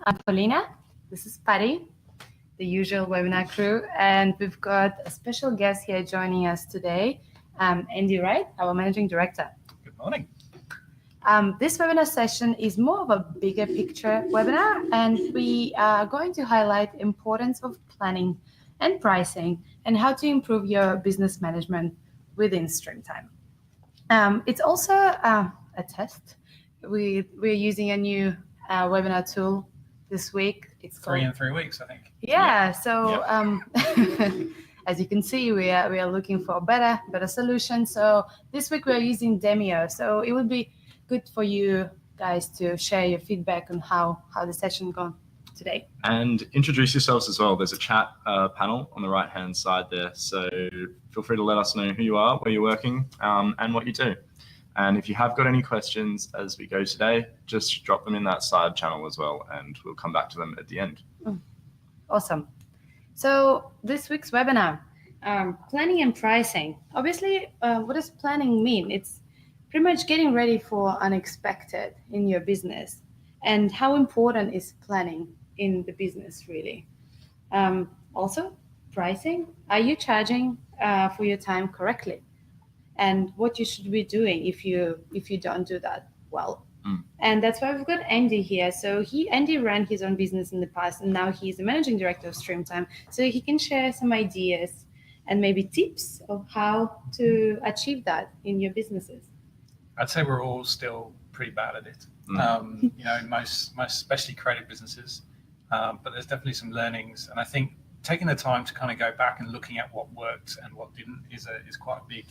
I'm Paulina. This is Patty, the usual webinar crew, and we've got a special guest here joining us today, Andy Wright, our Managing Director. Good morning. This webinar session is more of a bigger picture webinar, and we are going to highlight the importance of planning and pricing and how to improve your business management within Streamtime. It's also a test. We're using a new webinar tool this week. It's Three in 3 weeks, I think. Yeah. So as you can see, we are looking for a better solution. So this week we are using Demio. So it would be good for you guys to share your feedback on how the session gone today. And introduce yourselves as well. There's a chat panel on the right-hand side there. So feel free to let us know who you are, where you're working, and what you do. And if you have got any questions as we go today, just drop them in that side channel as well, and we'll come back to them at the end. Awesome. So this week's webinar, planning and pricing. Obviously, what does planning mean? It's pretty much getting ready for unexpected in your business. And how important is planning in the business, really? Also, pricing. Are you charging for your time correctly? And what you should be doing if you don't do that well. And that's why we've got Andy here. So Andy ran his own business in the past, and now he's the managing director of Streamtime. So he can share some ideas and maybe tips of how to achieve that in your businesses. I'd say we're all still pretty bad at it. Most especially creative businesses, but there's definitely some learnings. And I think taking the time to kind of go back and looking at what worked and what didn't is quite a big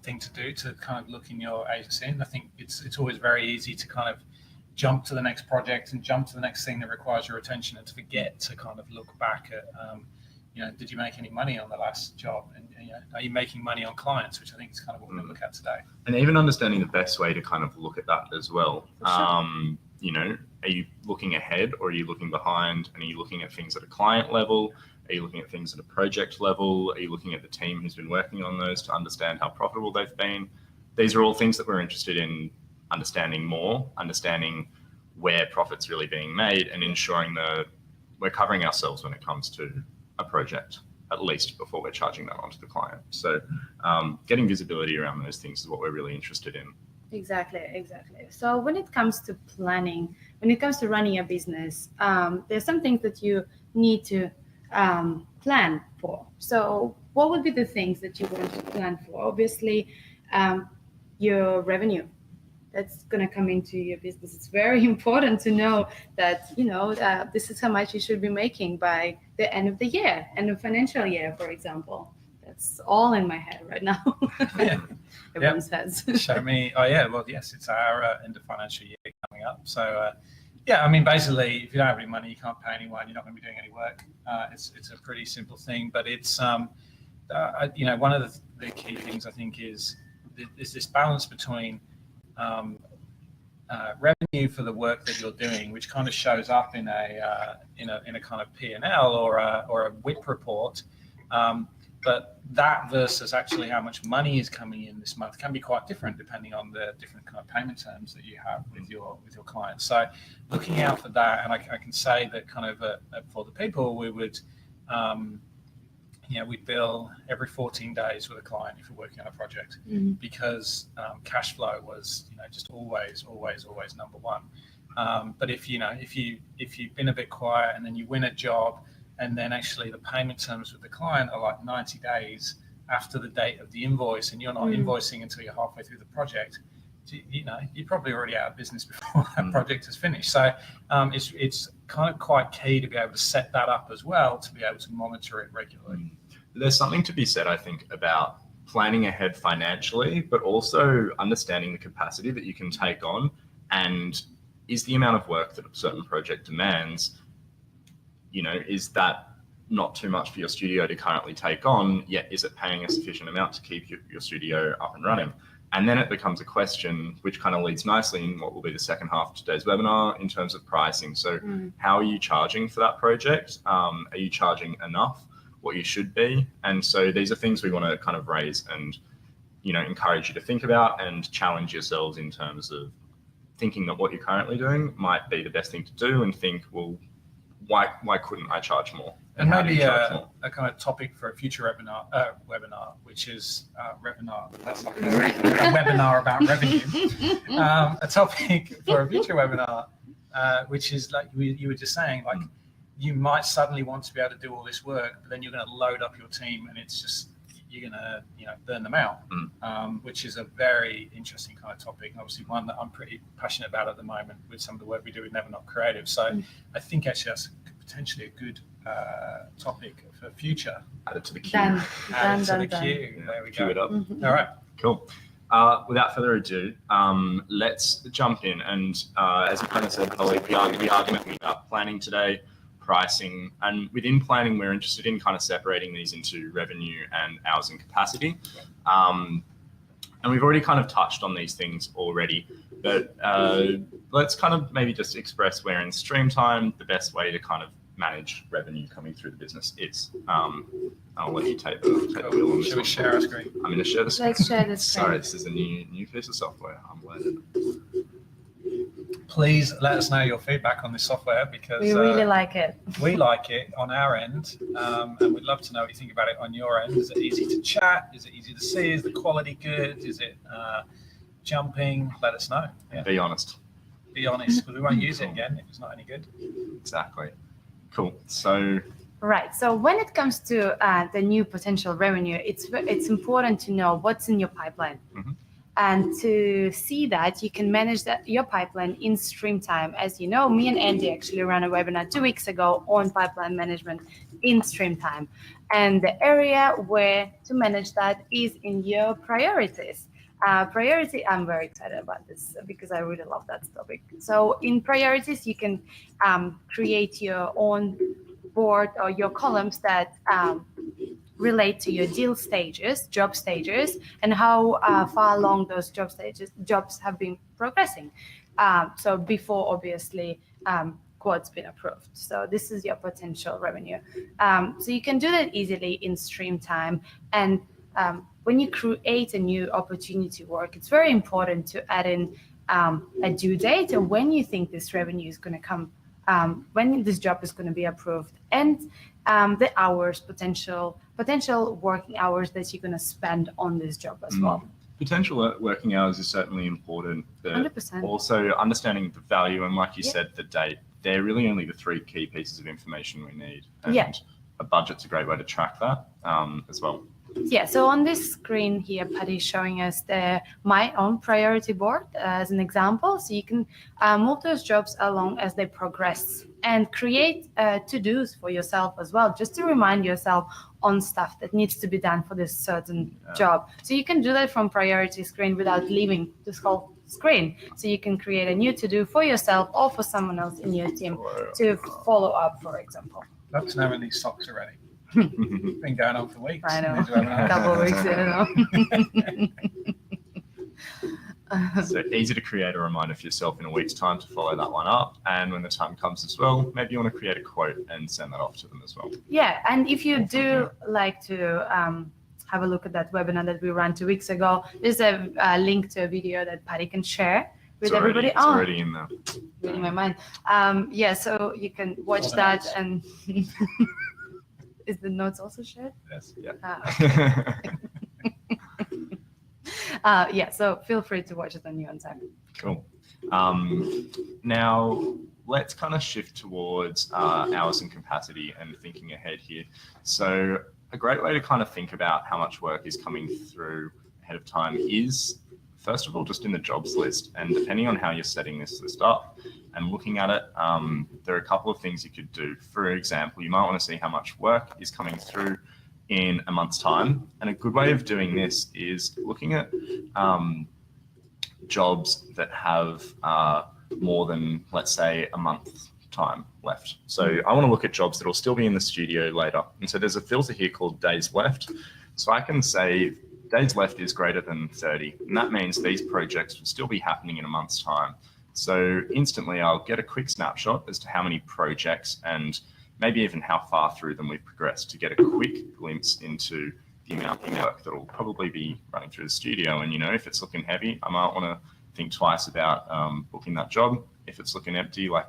thing to do, to kind of look in your agency. And I think it's always very easy to kind of jump to the next project and jump to the next thing that requires your attention, and to forget to kind of look back at, did you make any money on the last job? And are you making money on clients, which I think is kind of what we're going to look at today. And even understanding the best way to kind of look at that as well. Sure. Are you looking ahead, or are you looking behind? And are you looking at things at a client level? Are you looking at things at a project level? Are you looking at the team who's been working on those to understand how profitable they've been? These are all things that we're interested in understanding more, understanding where profit's really being made, and ensuring that we're covering ourselves when it comes to a project, at least before we're charging that onto the client. So getting visibility around those things is what we're really interested in. Exactly. So when it comes to planning, when it comes to running a business, there's some things that you need to plan for. So what would be the things that you want to plan for? Obviously, your revenue that's going to come into your business. It's very important to know that, this is how much you should be making by the end of the year, end of financial year, for example. That's all in my head right now. Everyone says. Show me. Oh, yeah. Well, yes, it's our end of financial year coming up. So, basically, if you don't have any money, you can't pay anyone, you're not going to be doing any work. It's a pretty simple thing, but it's, one of the key things I think is this balance between revenue for the work that you're doing, which kind of shows up in a kind of P&L or a WIP report. But that versus actually how much money is coming in this month can be quite different depending on the different kind of payment terms that you have with your clients. So looking out for that, and I can say that kind of for the people, we would, we'd bill every 14 days with a client if we're working on a project, because cash flow was just always number one. But if you've been a bit quiet and then you win a job, and then actually the payment terms with the client are like 90 days after the date of the invoice, and you're not invoicing until you're halfway through the project, you're probably already out of business before that project is finished. So it's kind of quite key to be able to set that up as well, to be able to monitor it regularly. There's something to be said, I think, about planning ahead financially, but also understanding the capacity that you can take on, and is the amount of work that a certain project demands, is that not too much for your studio to currently take on, yet is it paying a sufficient amount to keep your studio up and running? And then it becomes a question which kind of leads nicely in what will be the second half of today's webinar in terms of pricing. So how are you charging for that project? Are you charging enough, what you should be? And so these are things we want to kind of raise and encourage you to think about and challenge yourselves in terms of thinking that what you're currently doing might be the best thing to do, and think, well, why couldn't I charge more? And how do maybe you charge more? a kind of topic for a future webinar, which is webinar. That's not a webinar about revenue. A topic for a future webinar, which is like you were just saying, like you might suddenly want to be able to do all this work, but then you're going to load up your team, and it's just you're going to burn them out, which is a very interesting kind of topic, and obviously one that I'm pretty passionate about at the moment with some of the work we do with Never Not Creative. So I think actually that's potentially a good topic for future. Add it to the queue. Done. Add it to Done, the done, queue. There we Queue go. it up. All right. Cool. Without further ado, let's jump in. And as you kind of said, Holly, we are going to be about planning today, pricing, and within planning, we're interested in kind of separating these into revenue and hours and capacity. And we've already kind of touched on these things already, but let's kind of maybe just express where in Streamtime the best way to kind of manage revenue coming through the business is. I'll let you take the wheel on this Should we one. share our screen? I'm going to share the screen. Let's share the screen. Sorry, this is a new piece of software. I'm learning. Please let us know your feedback on this software, because We really like it. we like it on our end, and we'd love to know what you think about it on your end. Is it easy to chat? Is it easy to see? Is the quality good? Is it jumping? Let us know. Yeah. Be honest. Be honest, because we won't use it again if it's not any good. Exactly. Cool. So Right. So when it comes to the new potential revenue, it's important to know what's in your pipeline. Mhm. And to see that, you can manage your pipeline in Streamtime. As you know, me and Andy actually ran a webinar 2 weeks ago on pipeline management in Streamtime. And the area where to manage that is in your priorities. Priority, I'm very excited about this because I really love that topic. So in priorities, you can create your own board or your columns that relate to your deal stages, job stages, and how far along those jobs have been progressing. So before, obviously, quote's been approved. So this is your potential revenue. So you can do that easily in Streamtime. And when you create a new opportunity work, it's very important to add in a due date and when you think this revenue is going to come, when this job is going to be approved, and the hours, potential working hours that you're going to spend on this job as well. potential working hours is certainly important, but 100%. also understanding the value and, like you Yeah. said, the date. They're really only the three key pieces of information we need. And Yeah. a budget's a great way to track that as well. Yeah, so on this screen here, Patty's showing us my own priority board as an example. So you can move those jobs along as they progress and create to-dos for yourself as well, just to remind yourself on stuff that needs to be done for this certain job. So you can do that from priority screen without leaving this whole screen. So you can create a new to-do for yourself or for someone else in your team to follow up, for example. Love to know when these socks are ready. Been going on for weeks. I know. Need to have an Couple of weeks, So easy to create a reminder for yourself in a week's time to follow that one up. And when the time comes as well, maybe you want to create a quote and send that off to them as well. Yeah, and if you do like to have a look at that webinar that we ran 2 weeks ago, there's a link to a video that Patty can share with everybody. It's already in there. Reading my mind. Yeah, so you can watch All the that notes. and is the notes also shared? Yes. Yeah. Yeah, so feel free to watch it on your own time. Cool. Now, let's kind of shift towards hours and capacity and thinking ahead here. So a great way to kind of think about how much work is coming through ahead of time is, first of all, just in the jobs list. And depending on how you're setting this list up and looking at it, there are a couple of things you could do. For example, you might want to see how much work is coming through in a month's time. And a good way of doing this is looking at jobs that have more than, let's say, a month's time left. So I want to look at jobs that will still be in the studio later. And so there's a filter here called days left. So I can say days left is greater than 30. And that means these projects will still be happening in a month's time. So instantly I'll get a quick snapshot as to how many projects and maybe even how far through them we've progressed to get a quick glimpse into the amount of work that will probably be running through the studio. And, you know, if it's looking heavy, I might want to think twice about booking that job. If it's looking empty, like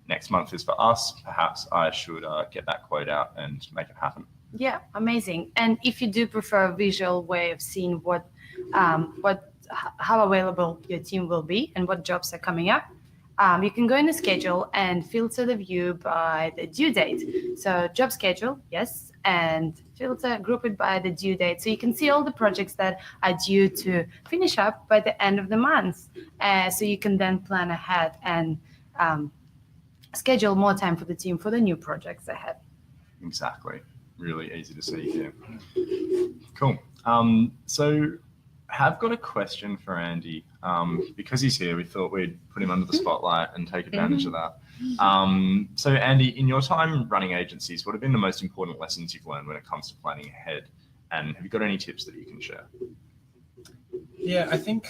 next month is for us, perhaps I should get that quote out and make it happen. Yeah, amazing. And if you do prefer a visual way of seeing how available your team will be and what jobs are coming up, you can go in the schedule and filter the view by the due date. So job schedule, yes, and group it by the due date. So you can see all the projects that are due to finish up by the end of the month. So you can then plan ahead and schedule more time for the team for the new projects ahead. Exactly. Really easy to see here. Cool. So have got a question for Andy. Because he's here, we thought we'd put him under the spotlight and take advantage of that. So Andy, in your time running agencies, what have been the most important lessons you've learned when it comes to planning ahead? And have you got any tips that you can share? Yeah, I think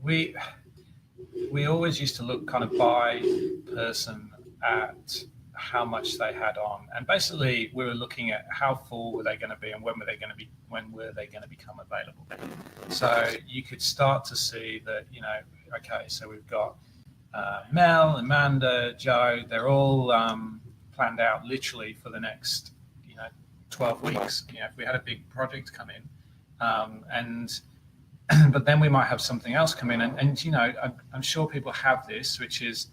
we always used to look kind of by person at how much they had on, and basically we were looking at how full were they going to be and when were they going to become available. So you could start to see that, okay, so we've got Mel, Amanda, Joe, they're all planned out literally for the next 12 weeks. If we had a big project come in, but then we might have something else come in, and I'm sure people have this, which is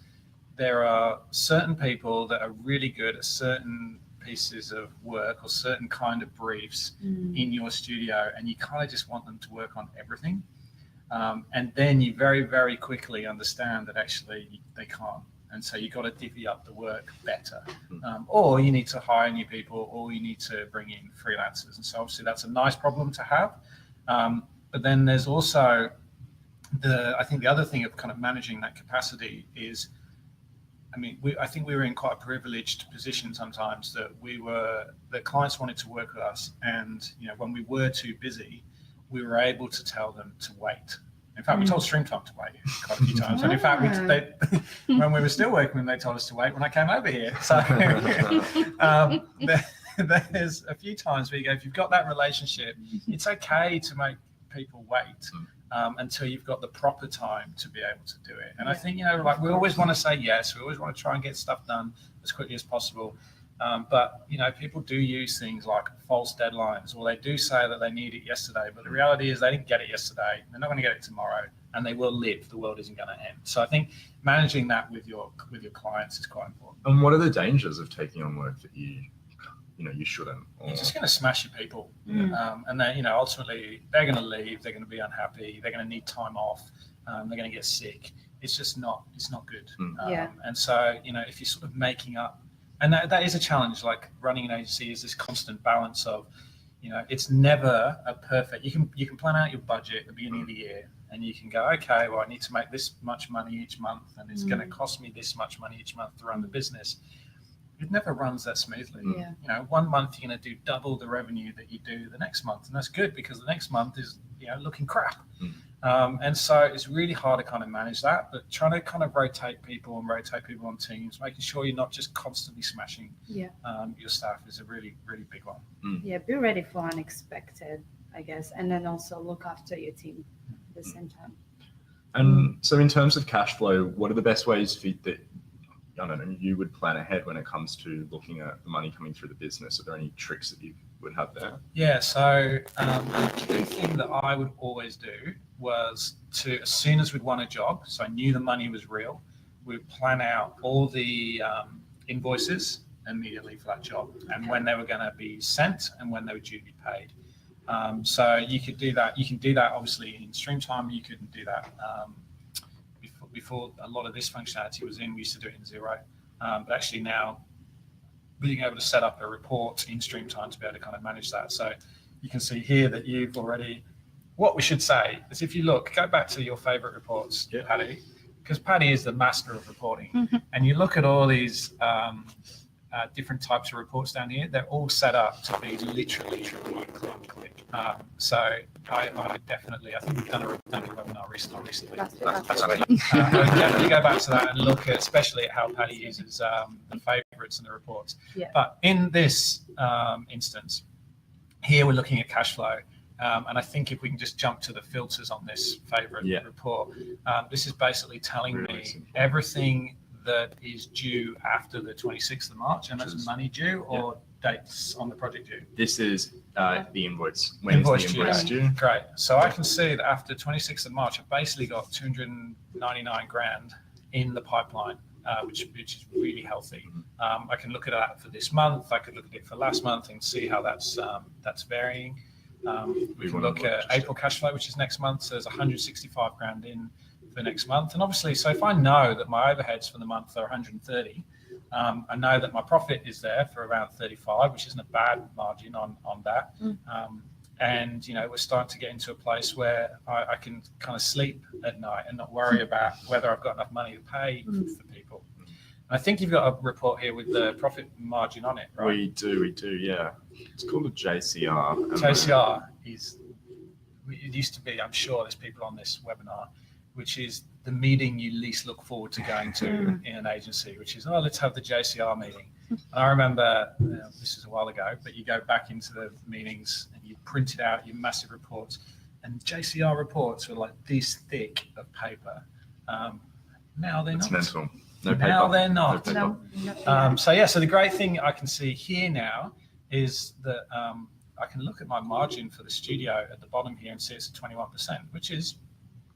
there are certain people that are really good at certain pieces of work or certain kind of briefs in your studio, and you kind of just want them to work on everything. And then you very, very quickly understand that actually they can't. And so you've got to divvy up the work better. Or you need to hire new people, or you need to bring in freelancers. And so obviously that's a nice problem to have. But then there's also I think the other thing of kind of managing that capacity is, I think we were in quite a privileged position sometimes that the clients wanted to work with us, and when we were too busy, we were able to tell them to wait. In fact, we told Streamtime to wait quite a few times, and in fact, when we were still working with them, they told us to wait when I came over here. So there's a few times where you go, if you've got that relationship, it's okay to make people wait. Until you've got the proper time to be able to do it. And I think, we always want to say yes, we always want to try and get stuff done as quickly as possible. But people do use things like false deadlines, or they do say that they need it yesterday, but the reality is they didn't get it yesterday, they're not going to get it tomorrow, and they will live. The world isn't going to end. So I think managing that with your clients is quite important. And what are the dangers of taking on work that you shouldn't? You're just going to smash your people. And then, ultimately they're going to leave, they're going to be unhappy, they're going to need time off, they're going to get sick. It's not good. And so, if you're sort of making up, and that is a challenge, like running an agency is this constant balance of, it's never a perfect, you can plan out your budget at the beginning of the year, and you can go, okay, well, I need to make this much money each month, and it's going to cost me this much money each month to run the business. It never runs that smoothly. 1 month you're going to do double the revenue that you do the next month, and that's good because the next month is looking crap. And so it's really hard to kind of manage that, but trying to kind of rotate people on teams, making sure you're not just constantly smashing your staff is a really, really big one. Be ready for unexpected, I guess, and then also look after your team at the same time. And so in terms of cash flow, what are the best ways that you would plan ahead when it comes to looking at the money coming through the business? Are there any tricks that you would have there? Yeah, so the key thing that I would always do was to, as soon as we'd won a job, so I knew the money was real, we'd plan out all the invoices immediately for that job, and when they were going to be sent and when they were due to be paid. So you could do that. You can do that obviously in Streamtime. You couldn't do that before a lot of this functionality was in. We used to do it in Xero, but actually now being able to set up a report in Streamtime to be able to kind of manage that. So you can see here that you've already, what we should say is, if you go back to your favorite reports, Paddy, because Paddy is the master of reporting, and you look at all these different types of reports down here, they're all set up to be literally one click. So I would definitely, I think we've done a webinar recently. You go back to that and look at, especially at how Paddy uses the favorites and the reports. But in this instance, here we're looking at cash flow. And I think if we can just jump to the filters on this favorite report, this is basically telling me everything that is due after the 26th of March, and that's money due or dates on the project due. This is the invoice. When is the invoice due? Great. So I can see that after 26th of March, I've basically got 299 grand in the pipeline, which is really healthy. I can look at that for this month. I could look at it for last month and see how that's varying. We can look at April cash flow, which is next month. So there's 165 grand in for next month. And obviously, so if I know that my overheads for the month are 130, I know that my profit is there for around 35, which isn't a bad margin on that. And, you know, we're starting to get into a place where I can kind of sleep at night and not worry about whether I've got enough money to pay for people. And I think you've got a report here with the profit margin on it, right? We do, yeah. It's called a JCR. JCR is, it used to be, I'm sure there's people on this webinar, which is the meeting you least look forward to going to in an agency, which is, let's have the JCR meeting. And I remember, this is a while ago, but you go back into the meetings and you printed out your massive reports, and JCR reports were like this thick of paper. Now they're not. It's mental. No paper. Now they're not. No paper. So the great thing I can see here now is that I can look at my margin for the studio at the bottom here and see it's 21%, which is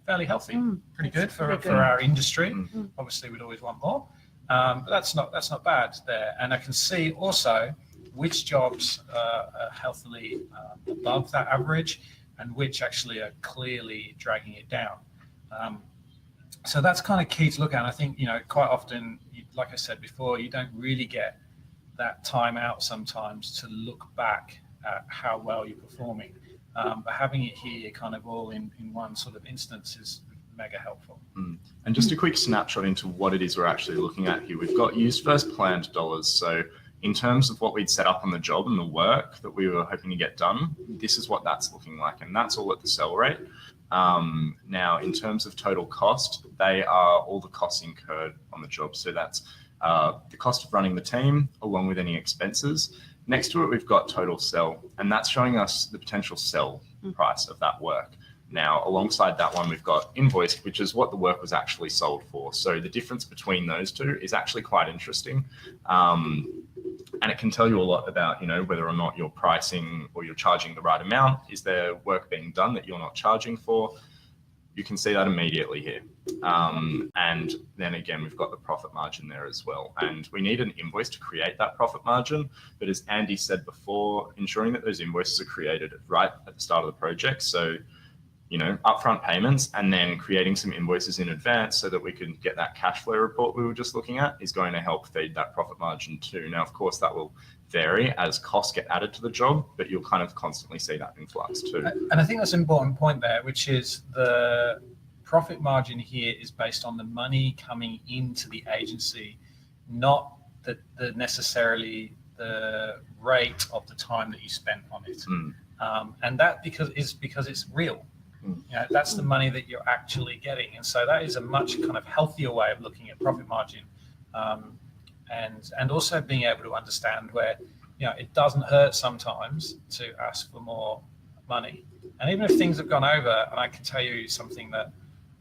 fairly healthy, pretty good for our industry. Obviously, we'd always want more, but that's not bad there. And I can see also which jobs are healthily above that average, and which actually are clearly dragging it down. So that's kind of key to look at. And I think, you know, quite often, like I said before, you don't really get that time out sometimes to look back at how well you're performing. But having it here kind of all in one sort of instance is mega helpful. And just a quick snapshot into what it is we're actually looking at here. We've got used first planned dollars. So in terms of what we'd set up on the job and the work that we were hoping to get done, this is what that's looking like. And that's all at the sell rate. Now, in terms of total cost, they are all the costs incurred on the job. So that's the cost of running the team along with any expenses. Next to it, we've got total sell, and that's showing us the potential sell price of that work. Now, alongside that one, we've got invoiced, which is what the work was actually sold for. So the difference between those two is actually quite interesting. And it can tell you a lot about, you know, whether or not you're pricing or you're charging the right amount. Is there work being done that you're not charging for? You can see that immediately here. And then again, we've got the profit margin there as well. And we need an invoice to create that profit margin. But as Andy said before, ensuring that those invoices are created right at the start of the project. So, you know, upfront payments and then creating some invoices in advance so that we can get that cash flow report we were just looking at is going to help feed that profit margin too. Now, of course, that will vary as costs get added to the job, but you'll kind of constantly see that influx too. And I think that's an important point there, which is the profit margin here is based on the money coming into the agency, not the necessarily the rate of the time that you spent on it. And that because it's real. You know, that's the money that you're actually getting. And so that is a much kind of healthier way of looking at profit margin. And also being able to understand where, you know, it doesn't hurt sometimes to ask for more money. And even if things have gone over, and I can tell you something that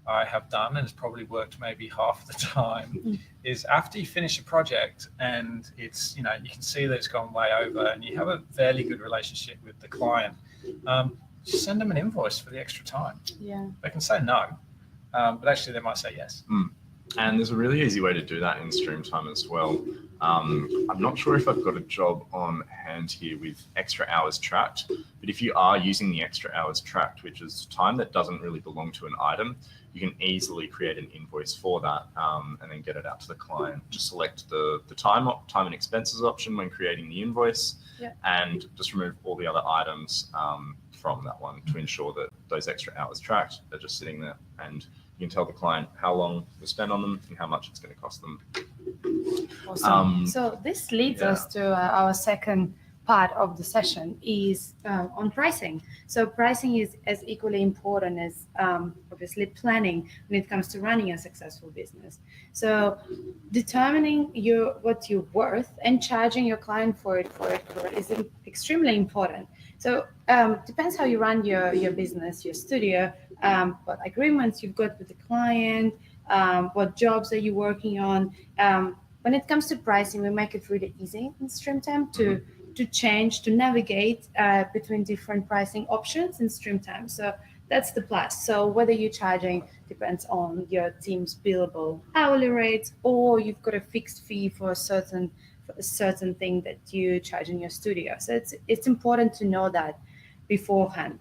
I have done and it's probably worked maybe half the time, is after you finish a project and it's, you know, you can see that it's gone way over and you have a fairly good relationship with the client, just send them an invoice for the extra time. Yeah. They can say no, but actually they might say yes. And there's a really easy way to do that in Streamtime as well. I'm not sure if I've got a job on hand here with extra hours tracked, but if you are using the extra hours tracked, which is time that doesn't really belong to an item, you can easily create an invoice for that and then get it out to the client. Just select the time and expenses option when creating the invoice, and just remove all the other items from that one to ensure that those extra hours tracked are just sitting there, and you can tell the client how long we spend on them and how much it's going to cost them. Awesome. So this leads us to our second part of the session is on pricing. So pricing is as equally important as obviously planning when it comes to running a successful business. So determining what you're worth and charging your client for it is extremely important. So depends how you run your business, your studio, what agreements you've got with the client, what jobs are you working on. When it comes to pricing, we make it really easy in StreamTime to change, to navigate between different pricing options in StreamTime. So that's the plus. So whether you're charging depends on your team's billable hourly rates, or you've got a fixed fee for a certain thing that you charge in your studio. So it's important to know that beforehand.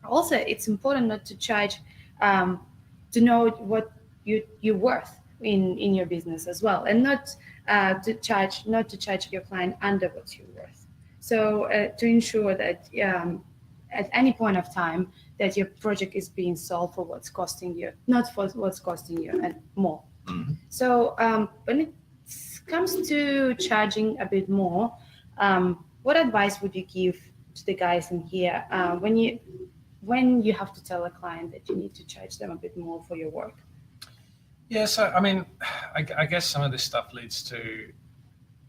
Also, it's important not to charge, to know what you're worth in your business as well, and not to charge your client under what you're worth. So to ensure that at any point of time that your project is being sold for what's costing you, not for what's costing you and more. So when it comes to charging a bit more, what advice would you give to the guys in here when you have to tell a client that you need to charge them a bit more for your work? Yeah, so I mean, I guess some of this stuff leads to.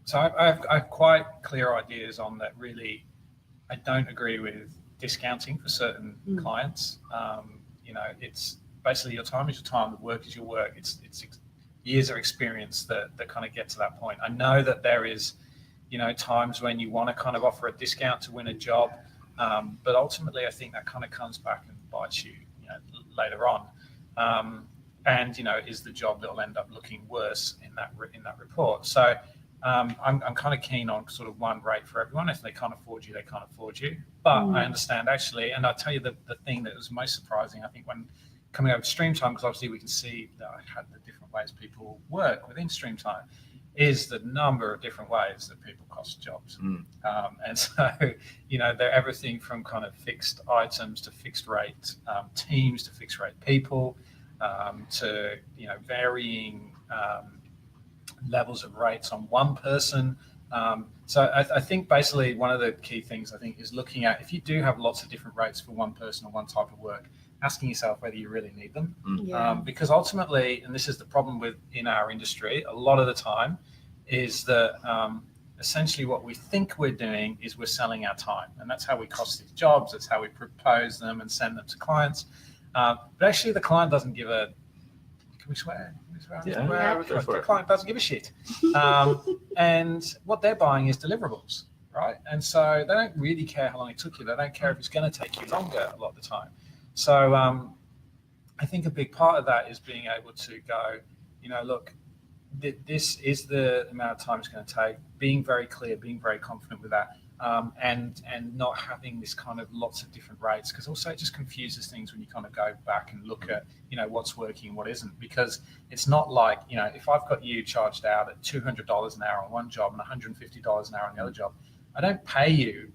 So I've quite clear ideas on that. Really, I don't agree with discounting for certain clients. It's basically your time is your time, the work is your work. It's years of experience that kind of get to that point. I know that there is, times when you want to kind of offer a discount to win a job, but ultimately I think that kind of comes back and bites you, later on. And is the job that will end up looking worse in that report. So I'm kind of keen on sort of one rate for everyone. If they can't afford you, they can't afford you. But I understand actually, and I'll tell you the thing that was most surprising, I think, when coming over to StreamTime, because obviously we can see that I had the different ways people work within StreamTime, is the number of different ways that people cost jobs. And so, they're everything from kind of fixed items to fixed rate teams to fixed rate people, to, varying levels of rates on one person. So I think basically one of the key things I think is looking at, if you do have lots of different rates for one person or one type of work, asking yourself whether you really need them. Because ultimately, and this is the problem in our industry, a lot of the time is that essentially what we think we're doing is we're selling our time. And that's how we cost these jobs. That's how we propose them and send them to clients. But actually the client doesn't give a, can we swear? Yeah. The client doesn't give a shit. And what they're buying is deliverables, right? And so they don't really care how long it took you. They don't care if it's going to take you longer a lot of the time. So I think a big part of that is being able to go, look, this is the amount of time it's going to take, being very clear, being very confident with that, and not having this kind of lots of different rates, because also it just confuses things when you kind of go back and look at, what's working and what isn't, because it's not like, if I've got you charged out at $200 an hour on one job and $150 an hour on the other job, I don't pay you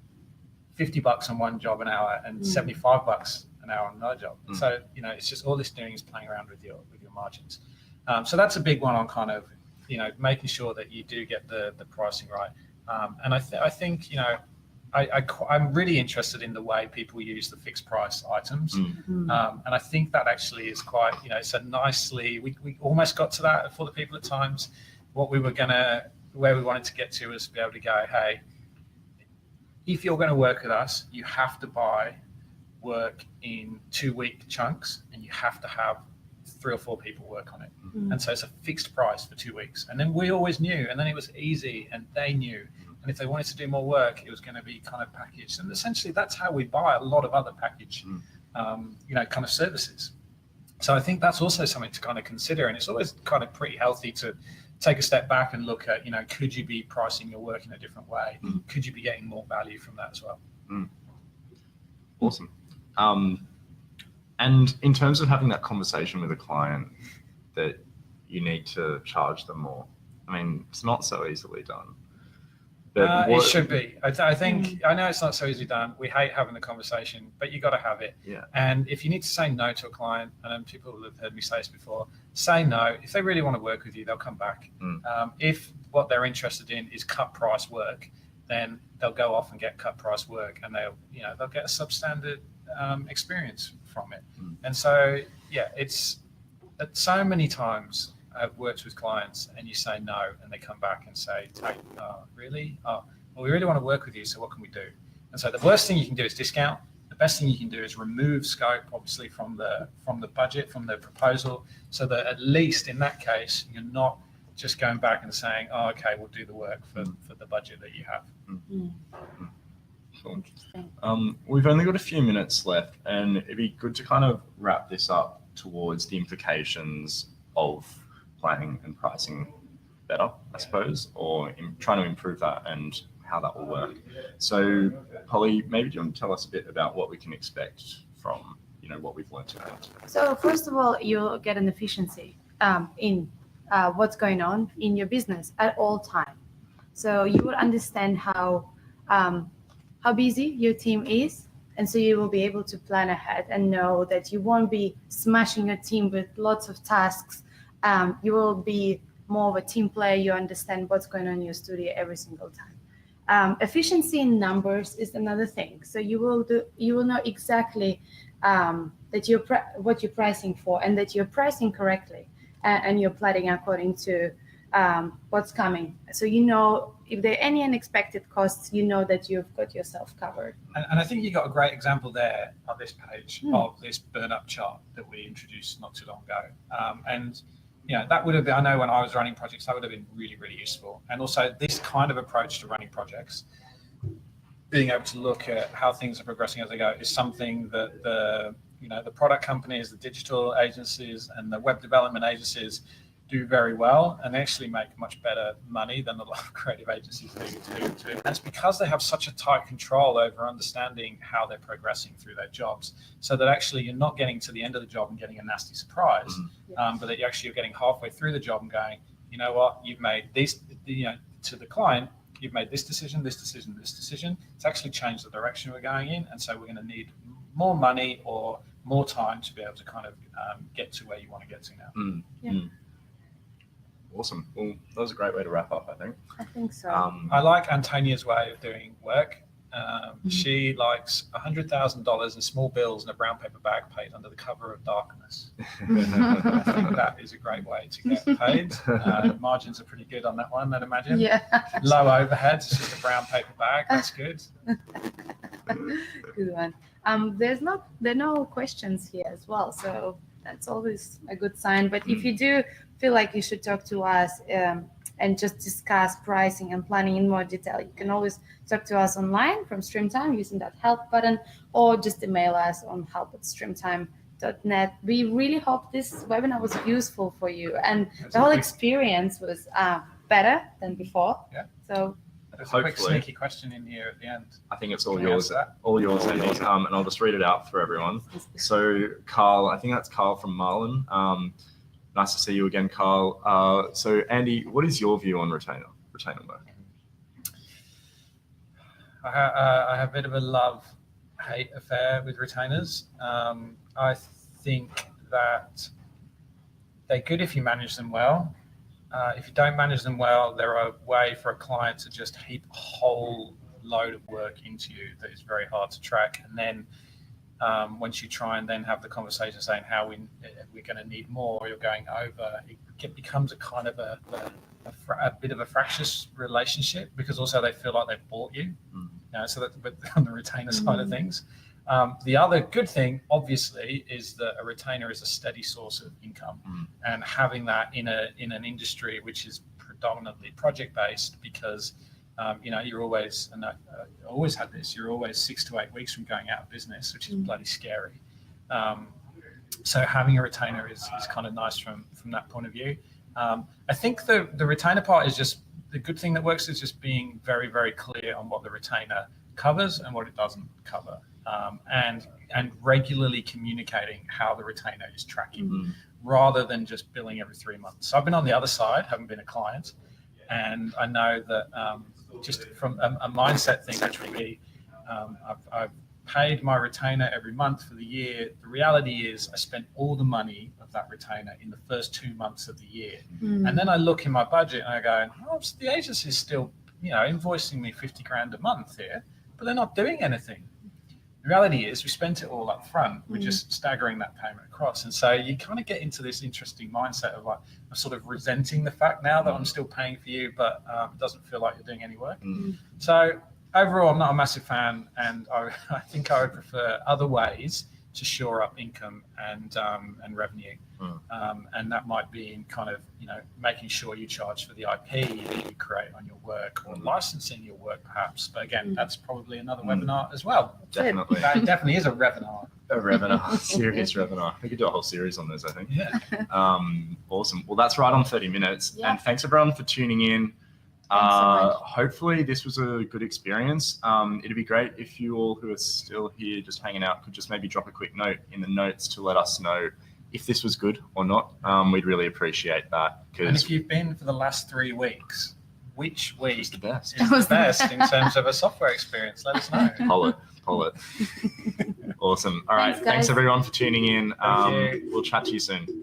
$50 on one job an hour and $75 an hour on another job. So, it's just all this doing is playing around with your margins. So that's a big one on kind of, making sure that you do get the pricing right. And I think, I'm really interested in the way people use the fixed price items. And I think that actually is quite, so nicely, we almost got to that for the people at times. Where we wanted to get to was to be able to go, hey, if you're going to work with us, you have to buy work in 2-week chunks, and you have to have 3 or 4 people work on it. And so it's a fixed price for 2 weeks. And then we always knew, and then it was easy, and they knew. And if they wanted to do more work, it was going to be kind of packaged. And essentially that's how we buy a lot of other package, kind of services. So I think that's also something to kind of consider. And it's always kind of pretty healthy to take a step back and look at, could you be pricing your work in a different way? Could you be getting more value from that as well? Awesome. And in terms of having that conversation with a client that you need to charge them more, I mean, it's not so easily done. But it should be. I think, I know it's not so easily done. We hate having the conversation, but you got to have it. Yeah. And if you need to say no to a client, and people have heard me say this before, say no. If they really want to work with you, they'll come back. If what they're interested in is cut price work, then they'll go off and get cut price work, and they'll get a substandard experience from it. And so, it's so many times I've worked with clients and you say no, and they come back and say, hey, really? Well, we really want to work with you, so what can we do? And so the worst thing you can do is discount. The best thing you can do is remove scope, obviously, from the budget, from the proposal, so that at least in that case, you're not just going back and saying, oh, okay, we'll do the work for the budget that you have. Cool. We've only got a few minutes left, and it'd be good to kind of wrap this up towards the implications of planning and pricing better, I suppose, or trying to improve that and how that will work. So, Holly, maybe do you want to tell us a bit about what we can expect from, what we've learned today? So first of all, you'll get an efficiency in what's going on in your business at all time. So you will understand how busy your team is, and so you will be able to plan ahead and know that you won't be smashing your team with lots of tasks. You will be more of a team player. You understand what's going on in your studio every single time. Efficiency in numbers is another thing. So you will know exactly that what you're pricing for, and that you're pricing correctly, and you're planning according to what's coming. So if there are any unexpected costs, that you've got yourself covered. And I think you got a great example there on this page of this burn-up chart that we introduced not too long ago. And that would have been, I know when I was running projects, that would have been really, really useful. And also this kind of approach to running projects, being able to look at how things are progressing as they go, is something that the product companies, the digital agencies, and the web development agencies do very well, and they actually make much better money than a lot of creative agencies do too. And it's because they have such a tight control over understanding how they're progressing through their jobs, so that actually you're not getting to the end of the job and getting a nasty surprise, but that you're getting halfway through the job and going, you know what, you've made this, to the client, you've made this decision, this decision, this decision. It's actually changed the direction we're going in, and so we're going to need more money or more time to be able to kind of get to where you want to get to now. Awesome. Well, that was a great way to wrap up, I think. I think so. I like Antonia's way of doing work. She likes $100,000 in small bills in a brown paper bag paid under the cover of darkness. I think that is a great way to get paid. Margins are pretty good on that one, I'd imagine. Yeah. Low overheads, it's just a brown paper bag. That's good. Good one. There are no questions here as well, so that's always a good sign. But if you do feel like you should talk to us and just discuss pricing and planning in more detail, you can always talk to us online from Streamtime using that help button, or just email us on help@streamtime.net. We really hope this webinar was useful for you, and the whole experience was better than before. Yeah. So there's a quick sneaky question in here at the end. I think it's all yours, Andy. And I'll just read it out for everyone. So Carl, I think that's Carl from Marlin. Nice to see you again, Carl. So Andy, what is your view on retainer work? I have a bit of a love-hate affair with retainers. I think that they're good if you manage them well. If you don't manage them well, they're a way for a client to just heap a whole load of work into you that is very hard to track. And then once you try and then have the conversation saying how we're going to need more, you're going over, it becomes a kind of a bit of a fractious relationship, because also they feel like they've bought you. So that's on the retainer side of things. The other good thing, obviously, is that a retainer is a steady source of income, and having that in an industry which is predominantly project-based, because you're always, and I always had this, you're always 6 to 8 weeks from going out of business, which is bloody scary. So having a retainer is kind of nice from that point of view. I think the retainer part is just, the good thing that works is just being very, very clear on what the retainer covers and what it doesn't cover. And regularly communicating how the retainer is tracking, rather than just billing every 3 months. So I've been on the other side, haven't been a client, and I know that just from a mindset thing, which would be, I've paid my retainer every month for the year. The reality is I spent all the money of that retainer in the first 2 months of the year. And then I look in my budget and I go, oh, so the agency's still, invoicing me 50 grand a month here, but they're not doing anything. The reality is we spent it all up front. We're just staggering that payment across. And so you kind of get into this interesting mindset of like, I'm sort of resenting the fact now that I'm still paying for you, but it doesn't feel like you're doing any work. So overall, I'm not a massive fan, and I think I would prefer other ways to shore up income and revenue. And that might be in kind of, making sure you charge for the IP that you create on your work, or licensing your work perhaps. But again, that's probably another webinar as well. Definitely. That definitely is a webinar. A webinar, serious webinar. We could do a whole series on this, I think. Yeah. Awesome. Well, that's right on 30 minutes. Yeah. And thanks everyone for tuning in. Thanks so much. Hopefully this was a good experience. It'd be great if you all who are still here just hanging out could just maybe drop a quick note in the notes to let us know if this was good or not. We'd really appreciate that. And if you've been for the last 3 weeks, which week It's the best. is the best in terms of a software experience? Let us know. Pull it. Awesome. All right. Thanks, Thanks guys. everyone for tuning in. Thank you. We'll chat to you soon.